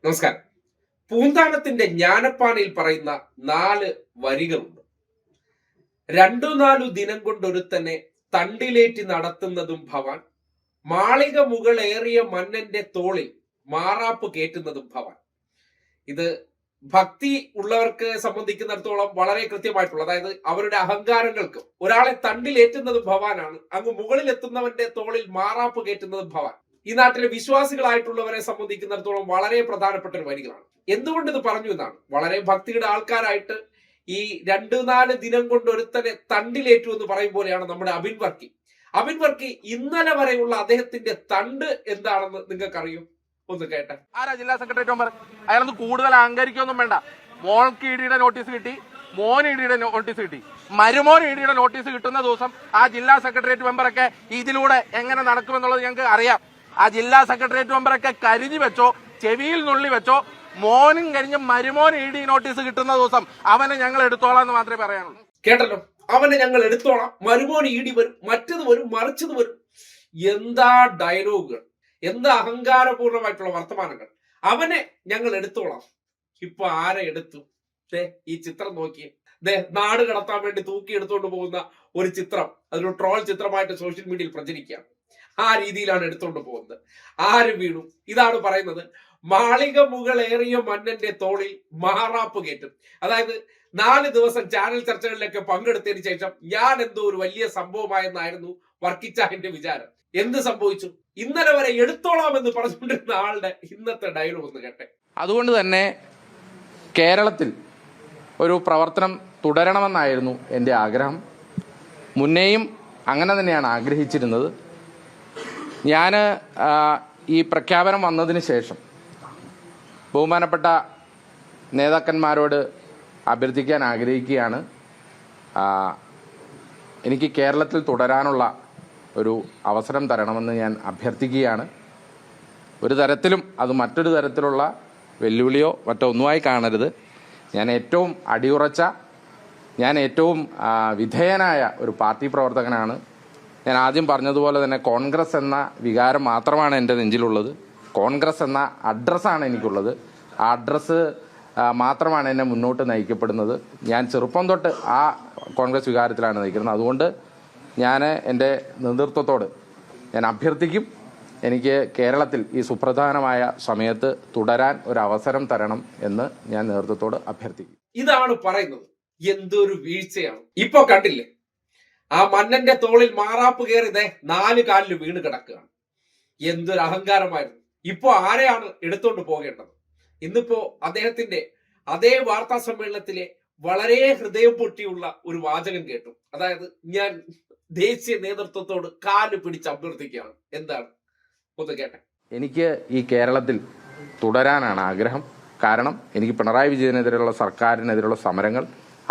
നമസ്കാരം. പൂന്താനത്തിന്റെ ജ്ഞാനപ്പാനയിൽ പറയുന്ന 4 വരികളുണ്ട്. രണ്ടു നാലു ദിനം കൊണ്ടൊരുത്തനെ തണ്ടിലേറ്റി നടത്തുന്നതും ഭവാൻ, മാളിക മുകളേറിയ മന്നന്റെ തോളിൽ മാറാപ്പ് കേറ്റുന്നതും ഭവാൻ. ഇത് ഭക്തി ഉള്ളവർക്ക് സംബന്ധിക്കുന്നിടത്തോളം വളരെ കൃത്യമായിട്ടുള്ള, അതായത് അവരുടെ അഹങ്കാരങ്ങൾക്ക് ഒരാളെ തണ്ടിലേറ്റുന്നതും ഭവാനാണ്, അങ്ങ് മുകളിൽ എത്തുന്നവന്റെ തോളിൽ മാറാപ്പ് കേറ്റുന്നതും ഭവാൻ. ഈ നാട്ടിലെ വിശ്വാസികളായിട്ടുള്ളവരെ സംബന്ധിക്കുന്നിടത്തോളം വളരെ പ്രധാനപ്പെട്ട ഒരു വരികളാണ്. എന്തുകൊണ്ട് ഇത് പറഞ്ഞു എന്നാണ്, വളരെ ഭക്തിയുടെ ആൾക്കാരായിട്ട് ഈ 2-4 ദിനം കൊണ്ട് ഒരുത്തനെ തണ്ടിലേറ്റു എന്ന് പറയും പോലെയാണ് നമ്മുടെ അബിൻ വർക്കി ഇന്നലെ വരെയുള്ള അദ്ദേഹത്തിന്റെ തണ്ട് എന്താണെന്ന് നിങ്ങൾക്ക് അറിയോ? ഒന്ന് കേട്ടെ. ആരാ ജില്ലാ സെക്രട്ടേറിയറ്റ് മെമ്പർ? അയാളൊന്ന് കൂടുതൽ അഹങ്കരിക്കൊന്നും വേണ്ട. മോൾക്ക് ഇഡിയുടെ നോട്ടീസ് കിട്ടി, മോൻ ഇഡിയുടെ നോട്ടീസ് കിട്ടി, മരുമോൻ ഇഡിയുടെ നോട്ടീസ് കിട്ടുന്ന ദിവസം ആ ജില്ലാ സെക്രട്ടേറിയറ്റ് മെമ്പറൊക്കെ ഇതിലൂടെ എങ്ങനെ നടക്കുമെന്നുള്ളത് ഞങ്ങൾക്ക് അറിയാം. ആ ജില്ലാ സെക്രട്ടേറിയറ്റ് മെമ്പറൊക്കെ കരിഞ്ഞു വെച്ചോ, ചെവിയിൽ നുള്ളി വെച്ചോ. മോനും കഴിഞ്ഞ് മരുമോൻ ഇഡി നോട്ടീസ് കിട്ടുന്ന ദിവസം അവനെ ഞങ്ങൾ എടുത്തോളാം എന്ന് മാത്രമേ പറയാനുള്ളൂ. കേട്ടല്ലോ, അവനെ ഞങ്ങൾ എടുത്തോളാം, മരുമോൻ ഇഡി വരും, മറ്റത് വരും, മറിച്ചത് വരും. എന്താ ഡയലോഗുകൾ, എന്താ അഹങ്കാരപൂർണമായിട്ടുള്ള വർത്തമാനങ്ങൾ. അവനെ ഞങ്ങൾ എടുത്തോളാം. ഇപ്പൊ ആരെ എടുത്തു? ഈ ചിത്രം നോക്കിയേ. നാട് കടത്താൻ വേണ്ടി തൂക്കി എടുത്തുകൊണ്ട് പോകുന്ന ഒരു ചിത്രം, അതൊരു ട്രോൾ ചിത്രമായിട്ട് സോഷ്യൽ മീഡിയയിൽ പ്രചരിക്കുകയാണ്. ആ രീതിയിലാണ് എടുത്തുകൊണ്ട് പോകുന്നത്. ആര് വീണു? ഇതാണ് പറയുന്നത്, മാളിക മുകളേറിയ മന്നന്റെ തോളിൽ മാറാപ്പ് കേറ്റും. അതായത് 4 ദിവസം ചാനൽ ചർച്ചകളിലൊക്കെ പങ്കെടുത്തതിന് ശേഷം ഞാൻ എന്തോ ഒരു വലിയ സംഭവമായെന്നായിരുന്നു വർക്കിച്ചാഹിന്റെ വിചാരം. എന്ത് സംഭവിച്ചു? ഇന്നലെ വരെ എടുത്തോളാം എന്ന് പറഞ്ഞുകൊണ്ടിരുന്ന ആളുടെ ഇന്നത്തെ ഡയലോഗ് ഒന്ന് കേട്ടെ. അതുകൊണ്ട് തന്നെ കേരളത്തിൽ ഒരു പ്രവർത്തനം തുടരണമെന്നായിരുന്നു എൻ്റെ ആഗ്രഹം. മുന്നേയും അങ്ങനെ തന്നെയാണ് ആഗ്രഹിച്ചിരുന്നത്. ഞാൻ ഈ പ്രഖ്യാപനം വന്നതിന് ശേഷം ബഹുമാനപ്പെട്ട നേതാക്കന്മാരോട് അഭ്യർത്ഥിക്കാൻ ആഗ്രഹിക്കുകയാണ്. എനിക്ക് കേരളത്തിൽ തുടരാനുള്ള ഒരു അവസരം തരണമെന്ന് ഞാൻ അഭ്യർത്ഥിക്കുകയാണ്. ഒരു തരത്തിലും അത് മറ്റൊരു തരത്തിലുള്ള വെല്ലുവിളിയോ മറ്റോ ഒന്നുമായി കാണരുത്. ഞാൻ ഏറ്റവും അടിയുറച്ച, ഞാൻ ഏറ്റവും വിധേയനായ ഒരു പാർട്ടി പ്രവർത്തകനാണ്. ഞാൻ ആദ്യം പറഞ്ഞതുപോലെ തന്നെ കോൺഗ്രസ് എന്ന വികാരം മാത്രമാണ് എൻ്റെ നെഞ്ചിലുള്ളത്. കോൺഗ്രസ് എന്ന അഡ്രസ്സാണ് എനിക്കുള്ളത്. ആ അഡ്രസ്സ് മാത്രമാണ് എന്നെ മുന്നോട്ട് നയിക്കപ്പെടുന്നത്. ഞാൻ ചെറുപ്പം തൊട്ട് ആ കോൺഗ്രസ് വികാരത്തിലാണ് നയിക്കുന്നത്. അതുകൊണ്ട് ഞാൻ എൻ്റെ നേതൃത്വത്തോട് ഞാൻ അഭ്യർത്ഥിക്കും, എനിക്ക് കേരളത്തിൽ ഈ സുപ്രധാനമായ സമയത്ത് തുടരാൻ ഒരു അവസരം തരണം എന്ന് ഞാൻ നേതൃത്വത്തോട് അഭ്യർത്ഥിക്കും. ഇതാണ് പറയുന്നത്. എന്തൊരു വീഴ്ചയാണ്. ഇപ്പൊ കണ്ടില്ലേ, ആ മന്നന്റെ തോളിൽ മാറാപ്പ് കയറി 4 കാലിൽ വീണ് കിടക്കുകയാണ്. എന്തൊരു അഹങ്കാരമായിരുന്നു. ഇപ്പോ ആരെയാണ് എടുത്തോണ്ട് പോകേണ്ടത്? ഇന്നിപ്പോ അദ്ദേഹത്തിന്റെ അതേ വാർത്താ സമ്മേളനത്തിലെ വളരെ ഹൃദയം പൊട്ടിയുള്ള ഒരു വാചകം കേട്ടു. അതായത്, ഞാൻ ദേശീയ നേതൃത്വത്തോട് കാല് പിടിച്ച് അഭ്യർത്ഥിക്കുകയാണ്. എന്താണ്? ഒന്ന് കേട്ടെ. എനിക്ക് ഈ കേരളത്തിൽ തുടരാനാണ് ആഗ്രഹം. കാരണം എനിക്ക് പിണറായി വിജയനെതിരെയുള്ള സർക്കാരിനെതിരെയുള്ള സമരങ്ങൾ,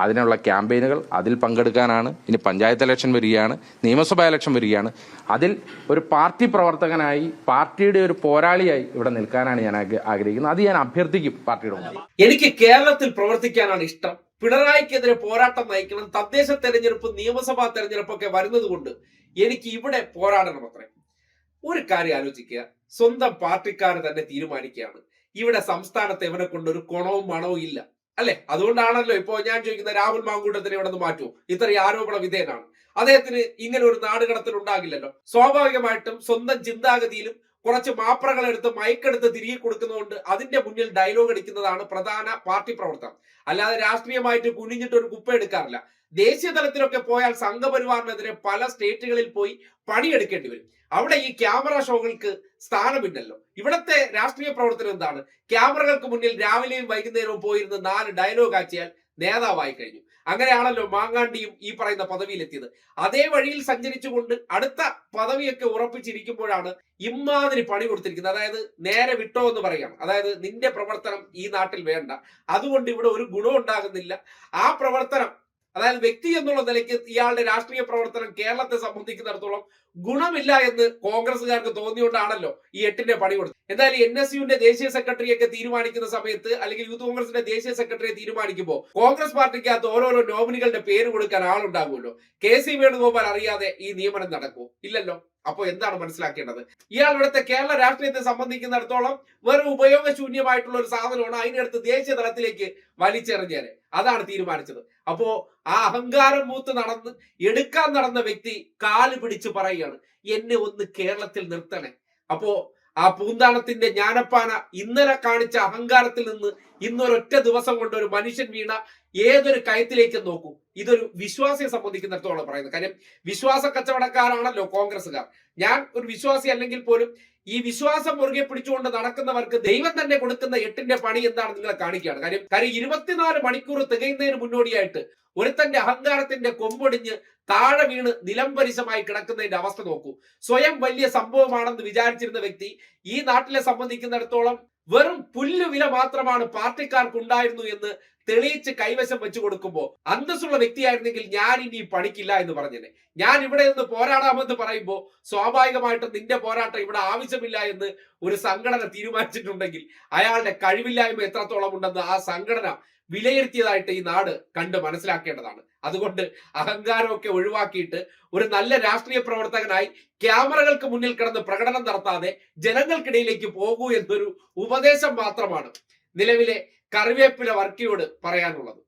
അതിനുള്ള ക്യാമ്പയിനുകൾ, അതിൽ പങ്കെടുക്കാനാണ്. ഇനി പഞ്ചായത്ത് ഇലക്ഷൻ വരികയാണ്, നിയമസഭാ ഇലക്ഷൻ വരികയാണ്. അതിൽ ഒരു പാർട്ടി പ്രവർത്തകനായി, പാർട്ടിയുടെ ഒരു പോരാളിയായി ഇവിടെ നിൽക്കാനാണ് ഞാൻ ആഗ്രഹിക്കുന്നത്. അത് ഞാൻ അഭ്യർത്ഥിക്കും പാർട്ടിയുടെ മുന്നിൽ. എനിക്ക് കേരളത്തിൽ പ്രവർത്തിക്കാനാണ് ഇഷ്ടം. പിണറായിക്കെതിരെ പോരാട്ടം നയിക്കണം. തദ്ദേശ തെരഞ്ഞെടുപ്പ്, നിയമസഭാ തെരഞ്ഞെടുപ്പൊക്കെ വരുന്നത് കൊണ്ട് എനിക്ക് ഇവിടെ പോരാടണം അത്രേ. ഒരു കാര്യം ആലോചിക്കുക, സ്വന്തം പാർട്ടിക്കാർ തന്നെ തീരുമാനിക്കുകയാണ് ഇവിടെ സംസ്ഥാനത്ത് ഇവനെ കൊണ്ട് ഒരു കൊണവും മണവും ഇല്ല, അല്ലെ? അതുകൊണ്ടാണല്ലോ ഇപ്പോ ഞാൻ ചോദിക്കുന്ന രാഹുൽ മാങ്കൂട്ടത്തിനെ ഇവിടെ നിന്ന് മാറ്റുമോ? ഇത്രയും ആരോപണ വിധേയനാണ്. അദ്ദേഹത്തിന് ഇങ്ങനെ ഒരു നാടുകടത്തൽ ഉണ്ടാകില്ലല്ലോ. സ്വാഭാവികമായിട്ടും സ്വന്തം ചിന്താഗതിയിലും കുറച്ച് മാപ്രകൾ എടുത്ത് മയക്കെടുത്ത് തിരികെ കൊടുക്കുന്നതുകൊണ്ട് അതിന്റെ മുന്നിൽ ഡയലോഗ് അടിക്കുന്നതാണ് പ്രധാന പാർട്ടി പ്രവർത്തനം. അല്ലാതെ രാഷ്ട്രീയമായിട്ട് കുനിഞ്ഞിട്ട് ഒരു കുപ്പ എടുക്കാറില്ല. ദേശീയ തലത്തിലൊക്കെ പോയാൽ സംഘപരിവാറിനെതിരെ പല സ്റ്റേറ്റുകളിൽ പോയി പണിയെടുക്കേണ്ടി വരും. അവിടെ ഈ ക്യാമറ ഷോകൾക്ക് സ്ഥാനമില്ലല്ലോ. ഇവിടത്തെ രാഷ്ട്രീയ പ്രവർത്തനം എന്താണ്? ക്യാമറകൾക്ക് മുന്നിൽ രാവിലെയും വൈകുന്നേരവും പോയിരുന്ന് 4 ഡയലോഗ് ആക്കിയാൽ നേതാവായി കഴിഞ്ഞു. അങ്ങനെയാണല്ലോ മാങ്ങാണ്ടിയും ഈ പറയുന്ന പദവിയിലെത്തിയത്. അതേ വഴിയിൽ സഞ്ചരിച്ചുകൊണ്ട് അടുത്ത പദവിയൊക്കെ ഉറപ്പിച്ചിരിക്കുമ്പോഴാണ് ഇമ്മാതിരി പണി കൊടുത്തിരിക്കുന്നത്. അതായത് നേരെ വിട്ടോ എന്ന് പറയുകയാണ്. അതായത് നിന്റെ പ്രവർത്തനം ഈ നാട്ടിൽ വേണ്ട, അതുകൊണ്ട് ഇവിടെ ഒരു ഗുണം ഉണ്ടാകുന്നില്ല. ആ പ്രവർത്തനം, അതായത് വ്യക്തി എന്നുള്ള നിലയ്ക്ക് ഇയാളുടെ രാഷ്ട്രീയ പ്രവർത്തനം കേരളത്തെ സംബന്ധിക്കുന്നിടത്തോളം ഗുണമില്ല എന്ന് കോൺഗ്രസ്സുകാർക്ക് തോന്നിയോണ്ടാണല്ലോ ഈ 8ന്റെ പണി കൊടുത്തത്. എന്തായാലും NSUവിന്റെ ദേശീയ സെക്രട്ടറിയൊക്കെ തീരുമാനിക്കുന്ന സമയത്ത്, അല്ലെങ്കിൽ യൂത്ത് കോൺഗ്രസിന്റെ ദേശീയ സെക്രട്ടറിയെ തീരുമാനിക്കുമ്പോൾ കോൺഗ്രസ് പാർട്ടിക്കകത്ത് ഓരോരോ നോമിനികളുടെ പേര് കൊടുക്കാൻ ആളുണ്ടാകുമല്ലോ. KC വേണുഗോപാൽ അറിയാതെ ഈ നിയമനം നടക്കുമോ? ഇല്ലല്ലോ. അപ്പൊ എന്താണ് മനസ്സിലാക്കേണ്ടത്? ഇയാൾ ഇവിടുത്തെ കേരള രാഷ്ട്രീയത്തെ സംബന്ധിക്കുന്നിടത്തോളം വെറും ഉപയോഗശൂന്യമായിട്ടുള്ള ഒരു സാധനമാണ്. അതിനടുത്ത് ദേശീയ തലത്തിലേക്ക് വലിച്ചെറിഞ്ഞേരെ. അതാണ് തീരുമാനിച്ചത്. അപ്പോ ആ അഹങ്കാരം മൂത്ത് എടുക്കാൻ നടന്ന വ്യക്തി കാല് പിടിച്ച് പറയുകയാണ്, എന്നെ ഒന്ന് കേരളത്തിൽ നിർത്തണേ. അപ്പോ ആ പൂന്താനത്തിന്റെ ജ്ഞാനപ്പാന ഇന്നലെ കാണിച്ച അഹങ്കാരത്തിൽ നിന്ന് ഇന്നൊരൊറ്റ ദിവസം കൊണ്ട് ഒരു മനുഷ്യൻ വീണ ഏതൊരു കയത്തിലേക്ക് നോക്കൂ. ഇതൊരു വിശ്വാസിയെ സംബന്ധിക്കുന്നിടത്തോളം പറയുന്നത്. കാര്യം വിശ്വാസ കച്ചവടക്കാരാണല്ലോ കോൺഗ്രസ്സുകാർ. ഞാൻ ഒരു വിശ്വാസി അല്ലെങ്കിൽ പോലും ഈ വിശ്വാസം മുറുകെ പിടിച്ചുകൊണ്ട് നടക്കുന്നവർക്ക് ദൈവം തന്നെ കൊടുക്കുന്ന 8ന്റെ പണി എന്താണ് നിങ്ങളെ കാണിക്കുകയാണ്. കാര്യം 24 മണിക്കൂർ തികയുന്നതിന് മുന്നോടിയായിട്ട് ഒരുത്തന്റെ അഹങ്കാരത്തിന്റെ കൊമ്പൊടിഞ്ഞ് താഴെ വീണ് നിലംപരിശമായി കിടക്കുന്നതിന്റെ അവസ്ഥ നോക്കൂ. സ്വയം വലിയ സംഭവമാണെന്ന് വിചാരിച്ചിരുന്ന വ്യക്തി ഈ നാട്ടിലെ സംബന്ധിക്കുന്നിടത്തോളം വെറും പുല്ലുവില മാത്രമാണ് പാർട്ടിക്കാർക്ക് ഉണ്ടായിരുന്നു എന്ന് തെളിയിച്ച് കൈവശം വെച്ചു കൊടുക്കുമ്പോൾ അന്തസ്സുള്ള വ്യക്തിയായിരുന്നെങ്കിൽ ഞാൻ ഇനി പണിക്കില്ല എന്ന് പറഞ്ഞേനെ. ഞാൻ ഇവിടെ നിന്ന് പോരാടാമെന്ന് പറയുമ്പോൾ സ്വാഭാവികമായിട്ടും നിന്റെ പോരാട്ടം ഇവിടെ ആവശ്യമില്ല എന്ന് ഒരു സംഘടന തീരുമാനിച്ചിട്ടുണ്ടെങ്കിൽ അയാളുടെ കഴിവില്ലായ്മ എത്രത്തോളം ഉണ്ടെന്ന് ആ സംഘടന വിലയിരുത്തിയതായിട്ട് ഈ നാട് കണ്ട് മനസ്സിലാക്കേണ്ടതാണ്. അതുകൊണ്ട് അഹങ്കാരമൊക്കെ ഒഴിവാക്കിയിട്ട് ഒരു നല്ല രാഷ്ട്രീയ പ്രവർത്തകനായി ക്യാമറകൾക്ക് മുന്നിൽ കിടന്ന് പ്രകടനം നടത്താതെ ജനങ്ങൾക്കിടയിലേക്ക് പോകൂ എന്നൊരു ഉപദേശം മാത്രമാണ് നിലവിലെ കറിവേപ്പില വർക്കിയോട് പറയാനുള്ളത്.